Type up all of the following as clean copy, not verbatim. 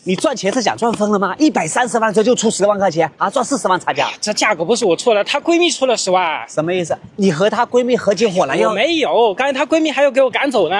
你赚钱是想赚疯了吗？130万车就出10万块钱啊，赚40万差价。这价格不是我错了，她闺蜜出了10万。什么意思？你和她闺蜜合起伙来要？我没有，刚才她闺蜜还要给我赶走呢。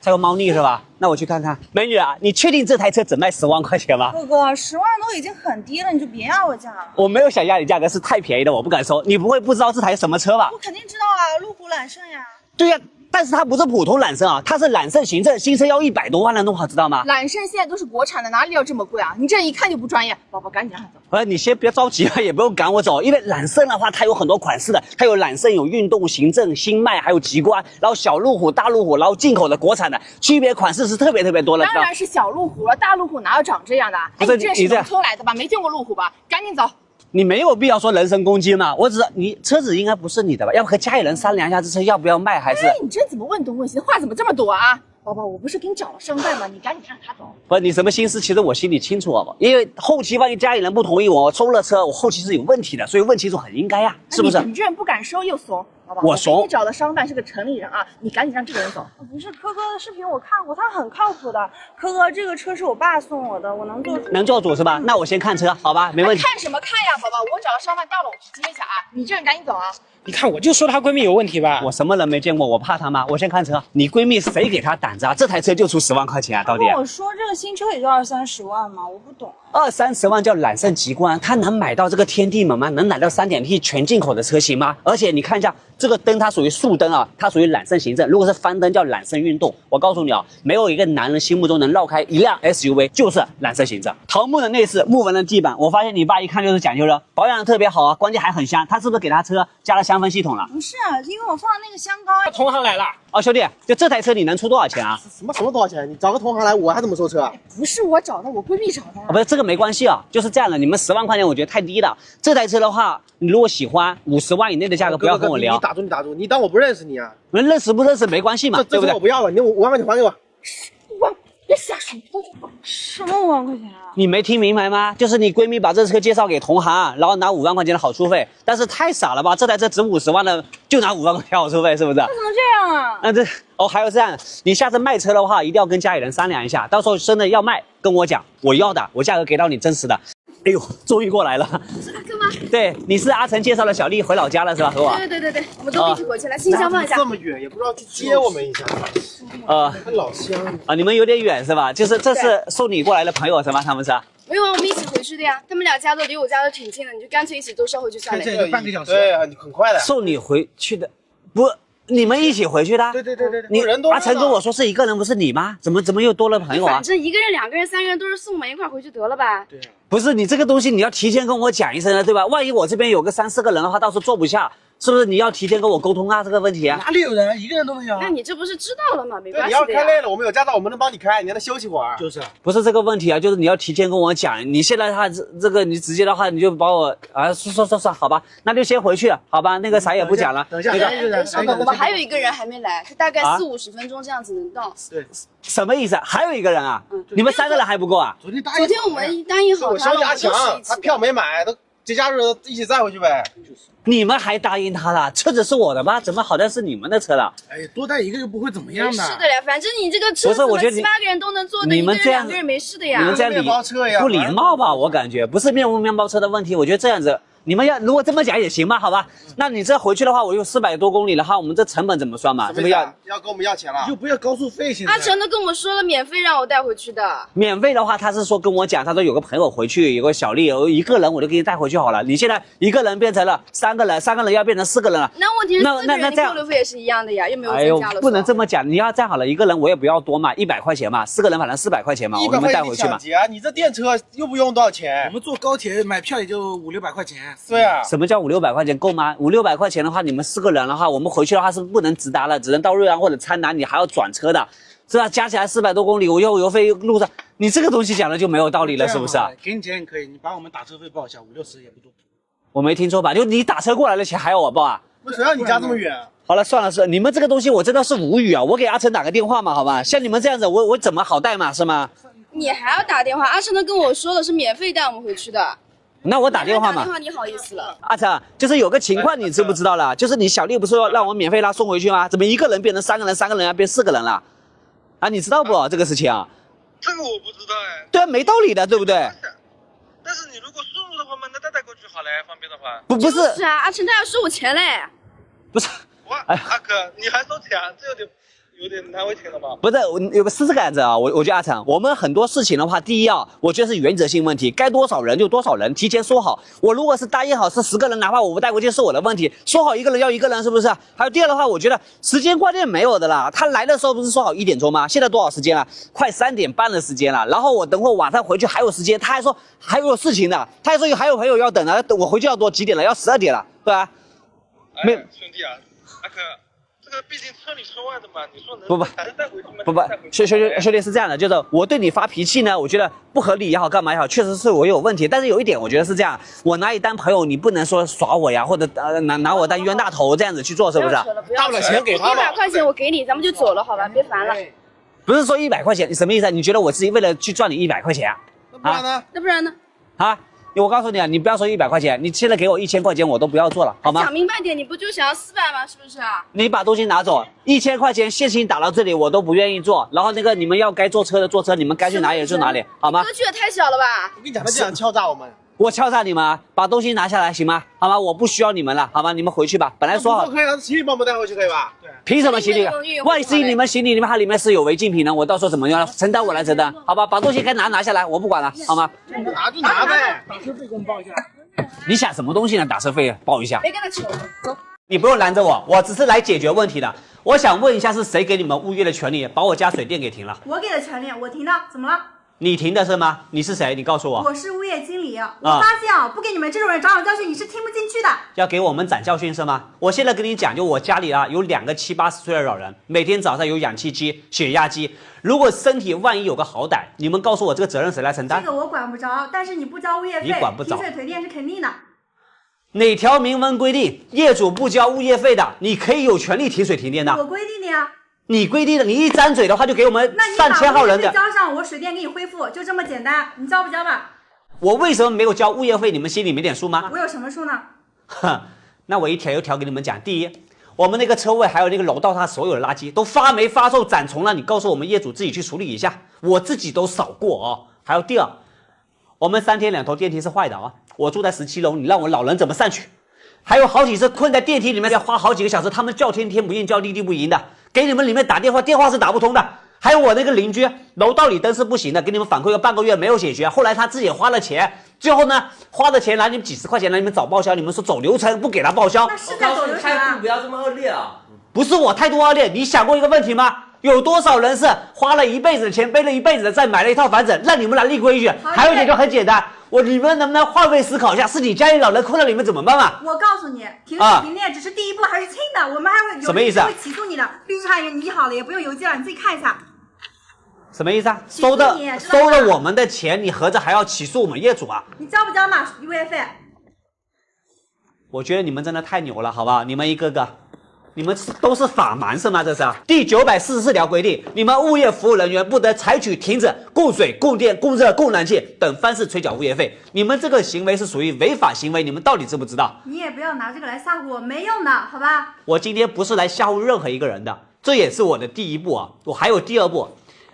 还有猫腻是吧？那我去看看。美女啊，你确定这台车只卖10万块钱吗？哥哥，10万都已经很低了，你就别压我价了。我没有想压你价格，是太便宜的，我不敢收。你不会不知道这台什么车吧？我肯定知道啊，路虎揽胜呀。对呀。但是它不是普通揽胜啊，它是揽胜行政，新车要100多万的弄好，知道吗？揽胜现在都是国产的，哪里要这么贵啊？你这一看就不专业，宝宝赶紧让他走。不是，你先别着急啊，也不用赶我走，因为揽胜的话，它有很多款式的，它有揽胜、有运动、行政、新迈，还有极光，然后小路虎、大路虎，然后进口的、国产的，区别款式是特别多的。当然是小路虎了，大路虎哪有长这样的？哎，你这是农村来的吧？没见过路虎吧？赶紧走。你没有必要说人身攻击嘛，我只是你车子应该不是你的吧？要不和家里人商量一下，这车要不要卖？还是？哎，你这怎么问东问西，话怎么这么多啊？宝宝，我不是给你找了商办吗？你赶紧让他走。不是你什么心思，其实我心里清楚，好不好？因为后期万一家里人不同意我收了车，我后期是有问题的，所以问清楚很应该呀，是不是？你这人不敢收又怂，宝宝，我怂。给你找的商办是个城里人啊，你赶紧让这个人走。不是，科哥的视频我看过，他很靠谱的。科哥，这个车是我爸送我的，我能做主。能做主是吧？那我先看车，好吧，没问题。看什么看呀，宝宝，我找了商办到了，我去接一下啊。你这人赶紧走啊。你看，我就说她闺蜜有问题吧。我什么人没见过，我怕她吗？我先看车。你闺蜜谁给她胆子啊？这台车就出10万块钱啊，到底？我说这个新车也就20-30万嘛，我不懂。20-30万叫揽胜极光，他能买到这个天地门吗？能买到3.0T 全进口的车型吗？而且你看一下这个灯，它属于竖灯啊，它属于揽胜行政。如果是翻灯叫揽胜运动。我告诉你啊，没有一个男人心目中能绕开一辆 SUV 就是揽胜行政。桃木的内饰，木纹的地板，我发现你爸一看就是讲究的，保养的特别好啊，关键还很香。他是不是给他车加了香氛系统了？不是，因为我放了那个香膏呀。同行来了。哦，兄弟，就这台车你能出多少钱啊？什么多少钱？你找个同行来，我还怎么收车啊？不是我找的，我闺蜜找的。不是这个没关系啊，就是这样的。你们10万块钱我觉得太低了。这台车的话，你如果喜欢50万以内的价格，不要跟我聊。你打住，你当我不认识你啊？认识不认识没关系嘛，对不对？我不要了，你5万块钱还给我。别瞎说。什么5万块钱啊？你没听明白吗？就是你闺蜜把这车介绍给同行，然后拿5万块钱的好处费，但是太傻了吧？这台车值50万的就拿5万块钱好处费，是不是？为什么这样啊？还有这样，你下次卖车的话，一定要跟家里人商量一下，到时候真的要卖，跟我讲，我要的，我价格给到你真实的。哎呦，终于过来了！是阿琛吗？对，你是阿成介绍的小丽回老家了是吧？和我？对，我们都一起回去了，信箱放一下。这么远，也不知道去接我们一下。老乡啊，你们有点远是吧？就是这是送你过来的朋友是吗？他们是？没有啊，我们一起回去的呀。他们俩家都离我家都挺近的，你就干脆一起都捎回去算了。这就半个小时，对，很快的。送你回去的，不。你们一起回去的？对，你阿成跟我说是一个人，不是你吗？怎么又多了朋友啊？反正一个人、2个人、3个人都是送嘛，一块回去得了吧？对啊。不是你这个东西，你要提前跟我讲一声的，对吧？万一我这边有个3、4个人的话，到时候坐不下，是不是？你要提前跟我沟通啊，这个问题啊。哪里有人，一个人都没有？那你这不是知道了吗？没关系的呀。你要开累了，我们有驾照，我们能帮你开，你让他休息会儿。就是，不是这个问题啊，就是你要提前跟我讲。你现在他这个你直接的话，你就把我啊说，好吧，那就先回去，好吧？那个啥也不讲了。等一下，我们还有一个人还没来，他大概40-50分钟这样子能到。对。什么意思？还有一个人啊？你们3个人还不够啊？昨天我们答应好他了，我小强，他票没买，都节假日一起载回去呗。你们还答应他了？车子是我的吧？怎么好像是你们的车了？哎，多带一个又不会怎么样的。是的呀，反正你这个车子7、8个人都能坐的，你们这样2个人没事的呀。你们这样不礼貌吧？我感觉不是面包车的问题，我觉得这样子。你们如果这么讲也行吧，好吧？那你这回去的话，我有400多公里的话，我们这成本怎么算嘛？这不要跟我们要钱了？又不要高速费，现在。阿成都跟我说了，免费让我带回去的。免费的话，他是说跟我讲，他说有个朋友回去，有个小丽，有1个人我就给你带回去好了。你现在1个人变成了3个人，3个人要变成4个人了。那问题是4个人，你扣留费也是一样的呀，又没有增加了。不能这么讲，你要这样好了，1个人我也不要多嘛，100块钱嘛，4个人反正400块钱嘛，我给你们带回去嘛。你这电车又不用多少钱？我们坐高铁买票也就500-600块钱。对啊。什么叫500-600块钱够吗？500-600块钱的话，你们4个人的话，我们回去的话是不能直达的，只能到瑞安或者苍南，你还要转车的，是吧？加起来400多公里，我油费路上，你这个东西讲的就没有道理了，是不是啊？给你钱可以，你把我们打车费报一下，50-60也不多。我没听错吧？就你打车过来的钱还要我报啊？谁让你家这么远？好了，算了，你们这个东西我真的是无语啊！我给阿成打个电话嘛，好吧？像你们这样子，我怎么好带嘛，是吗？你还要打电话？阿成都跟我说了，是免费带我们回去的。那我打电话嘛。打电话你好意思了？阿成，就是有个情况你知不知道了？就是你小丽不是说让我免费送回去吗？怎么1个人变成3个人，3个人要变4个人了？啊，你知道不？这个事情啊？这个我不知道哎。对啊，没道理的，对不对？但是你如果输入的话嘛，那带过去好嘞，方便的话。不是。是啊，阿成他要收我钱嘞。不是。哇，阿哥，你还收钱，这有点难为情了吧？不是，我有个是这个样子啊，我觉得阿成，我们很多事情的话，第一啊，我觉得是原则性问题，该多少人就多少人，提前说好。我如果是答应好是10个人，哪怕我不带过去是我的问题，说好1个人要1个人，是不是？还有第二的话，我觉得时间观念没有的啦。他来的时候不是说好1点钟吗？现在多少时间了？快3点半的时间了。然后我等会晚上回去还有时间，他还说还有事情的，他还说还有朋友要等呢，我回去要多几点了？要12点了，对吧？没兄弟啊，阿哥。这个毕竟村里村外的嘛，你说能还是带回去吗？兄弟是这样的，就是我对你发脾气呢，我觉得不合理也好，干嘛也好，确实是我有问题。但是有一点，我觉得是这样，我拿你当朋友，你不能说耍我呀，或者拿我当冤大头这样子去做，是不是？到了钱给他吧。100块钱我给你，咱们就走了，好吧？别烦了。不是说100块钱，你什么意思？你觉得我自己为了去赚你100块钱啊？那不然呢？那不然呢？啊？我告诉你啊，你不要说100块钱，你现在给我1000块钱，我都不要做了，好吗？讲明白点，你不就想要400吗？是不是啊？你把东西拿走，1000块钱现金打到这里，我都不愿意做。然后那个你们要该坐车的坐车，你们该去哪里就哪里，好吗？格局也太小了吧！我跟你讲，他这样敲诈我们。我敲诈你们，把东西拿下来行吗？好吗？我不需要你们了，好吗？你们回去吧。本来说好可以了，行李帮我们带回去可以吧？对。凭什么行李？万一你们行李里面是有违禁品呢？我到时候怎么样承担？我来承担，好吧？把东西该拿下来，我不管了，好吗？拿就拿呗，打车费给我们报一下。你想什么东西呢？打车费报一下。别跟他扯，走。你不用拦着我，我只是来解决问题的。我想问一下，是谁给你们物业的权利把我家水电给停了？我给的权利，我停的，怎么了？你停的是吗？你是谁？你告诉我。我是物业经理。我发现啊，不给你们这种人长教训，你是听不进去的。要给我们长教训是吗？我现在跟你讲，就我家里啊有2个70、80岁的老人，每天早上有氧气机、血压机，如果身体万一有个好歹，你们告诉我这个责任谁来承担？这个我管不着，但是你不交物业费，你管不着，停水停电是肯定的。哪条明文规定业主不交物业费的，你可以有权利停水停电的？我规定的呀。你规定的，你一张嘴的话就给我们上千号人的。那你把物业费交上，我水电给你恢复，就这么简单。你交不交吧？我为什么没有交物业费？你们心里没点数吗？我有什么数呢？哼，那我一条一条给你们讲。第一，我们那个车位还有那个楼道，它所有的垃圾都发霉发臭长虫了，你告诉我们业主自己去处理一下，我自己都扫过哦。还有第二，我们3天2头电梯是坏的啊，我住在17楼，你让我老人怎么上去？还有好几次困在电梯里面，要花好几个小时，他们叫天天不应，叫地地不应的，给你们里面打电话，电话是打不通的。还有我那个邻居，楼道里灯是不行的，给你们反馈了半个月没有解决，后来他自己花了钱，最后呢花的钱拿你们几10块钱让你们找报销，你们说走流程不给他报销。那是在走流程啊！不要这么恶劣啊！不是我态度恶劣，你想过一个问题吗？有多少人是花了一辈子的钱，背了一辈子的债，买了一套房子，让你们来立规矩？还有一点就很简单，你们能不能换位思考一下？是你家里老人困了，你们怎么办嘛？我告诉你，停水停电只是第一步，还是轻的，我们还会有什么意思啊？会起诉你的，律师函也拟好了，也不用邮寄了，你自己看一下。什么意思啊？收了我们的钱，你合着还要起诉我们业主啊？你交不交嘛？物业费？我觉得你们真的太牛了，好不好？你们一个个。你们都是法盲是吗？这是第944条规定，你们物业服务人员不得采取停止供水、供电、供热、供暖气等方式催缴物业费。你们这个行为是属于违法行为，你们到底知不知道？你也不要拿这个来吓唬我，没用的，好吧？我今天不是来吓唬任何一个人的，这也是我的第一步啊，我还有第二步。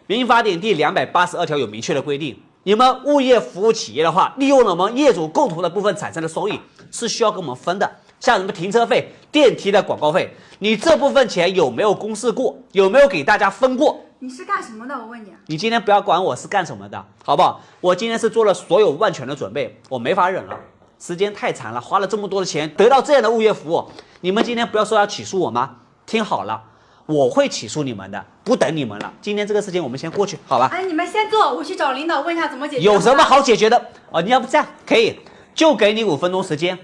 民法典第282条有明确的规定，你们物业服务企业的话，利用了我们业主共同的部分产生的收益，是需要跟我们分的。像什么停车费、电梯的广告费，你这部分钱有没有公示过？有没有给大家分过？你是干什么的？我问你。你今天不要管我是干什么的，好不好？我今天是做了所有万全的准备，我没法忍了，时间太长了，花了这么多的钱得到这样的物业服务，你们今天不要说要起诉我吗？听好了，我会起诉你们的，不等你们了。今天这个事情我们先过去，好吧？哎，你们先坐，我去找领导问一下怎么解决。有什么好解决的？你要不这样可以，就给你5分钟时间。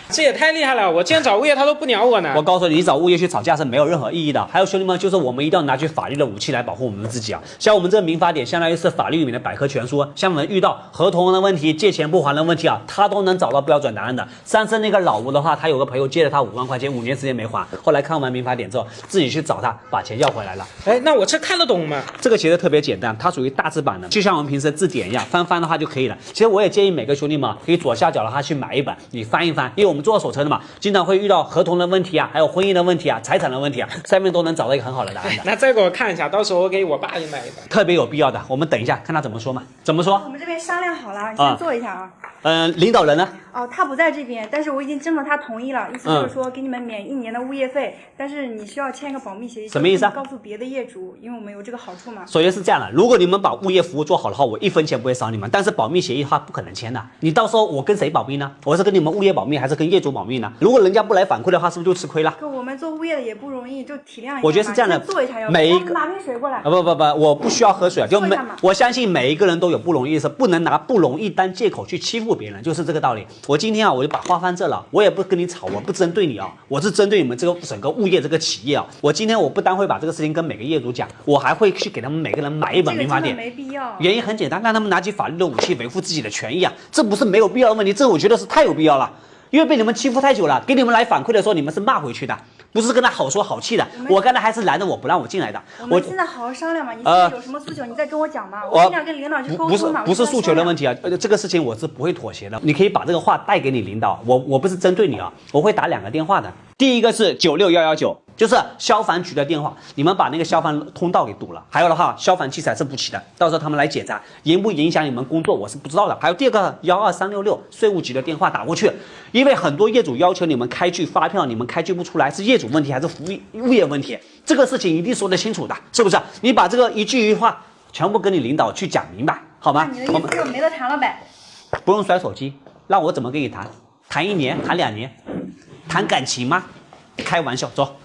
这也太厉害了！我今天找物业他都不鸟我呢。我告诉你，你找物业去吵架是没有任何意义的。还有兄弟们，就是我们一定要拿起法律的武器来保护我们自己啊！像我们这个民法典，相当于是法律里面的百科全书。像我们遇到合同的问题、借钱不还的问题啊，他都能找到标准答案的。上次那个老吴的话，他有个朋友借了他5万块钱，5年时间没还，后来看完民法典之后，自己去找他把钱要回来了。哎，那我这看得懂吗？这个其实特别简单，它属于大字版的，就像我们平时字典一样，翻翻的话就可以了。其实我也建议每个兄弟们可以左下角的话去买一本，你翻一翻。因为我们做二手车的嘛，经常会遇到合同的问题啊，还有婚姻的问题啊，财产的问题啊，上面都能找到一个很好的答案的。那再给我看一下，到时候我给我爸也买一个。特别有必要的，我们等一下看他怎么说嘛。怎么说？我们这边商量好了，你先坐一下啊。领导人呢？哦，他不在这边，但是我已经征得他同意了，意思就是说给你们免1年的物业费，但是你需要签一个保密协议。什么意思啊？告诉别的业主，因为我们有这个好处嘛。首先是这样的，如果你们把物业服务做好的话，我1分钱不会少你们，但是保密协议的话不可能签的。你到时候我跟谁保密呢？我是跟你们物业保密，还是跟业主保密呢？如果人家不来反馈的话，是不是就吃亏了？哥，我们做物业的也不容易，就体谅一下。我觉得是这样的，坐一下要。每一个拿瓶水过来。不，我不需要喝水，我相信每一个人都有不容易的事，不能拿不容易当借口去欺负别人，就是这个道理。我今天啊，我就把话放这了，我也不跟你吵，我不针对你啊，我是针对你们这个整个物业这个企业啊。我今天我不但会把这个事情跟每个业主讲，我还会去给他们每个人买一本民法典。没必要。原因很简单，让他们拿起法律的武器维护自己的权益啊，这不是没有必要的问题，这我觉得是太有必要了。因为被你们欺负太久了，给你们来反馈的时候，你们是骂回去的，不是跟他好说好气的。我刚才还是拦着我不让我进来的。我们现在好好商量嘛，你现在有什么诉求，你再跟我讲嘛，我尽量跟领导去沟通嘛。不是诉求的问题啊，这个事情我是不会妥协的。你可以把这个话带给你领导，我不是针对你啊，我会打2个电话的。第一个是96119。就是消防局的电话，你们把那个消防通道给堵了。还有的话，消防器材是不齐的，到时候他们来检查，影不影响你们工作，我是不知道的。还有第二个12366税务局的电话打过去，因为很多业主要求你们开具发票，你们开具不出来，是业主问题还是物业问题？这个事情一定说得清楚的，是不是？你把这个一句话全部跟你领导去讲明白，好吗？你的意思就没得谈了呗？不用摔手机，让我怎么跟你谈？谈1年，谈2年，谈感情吗？开玩笑，走。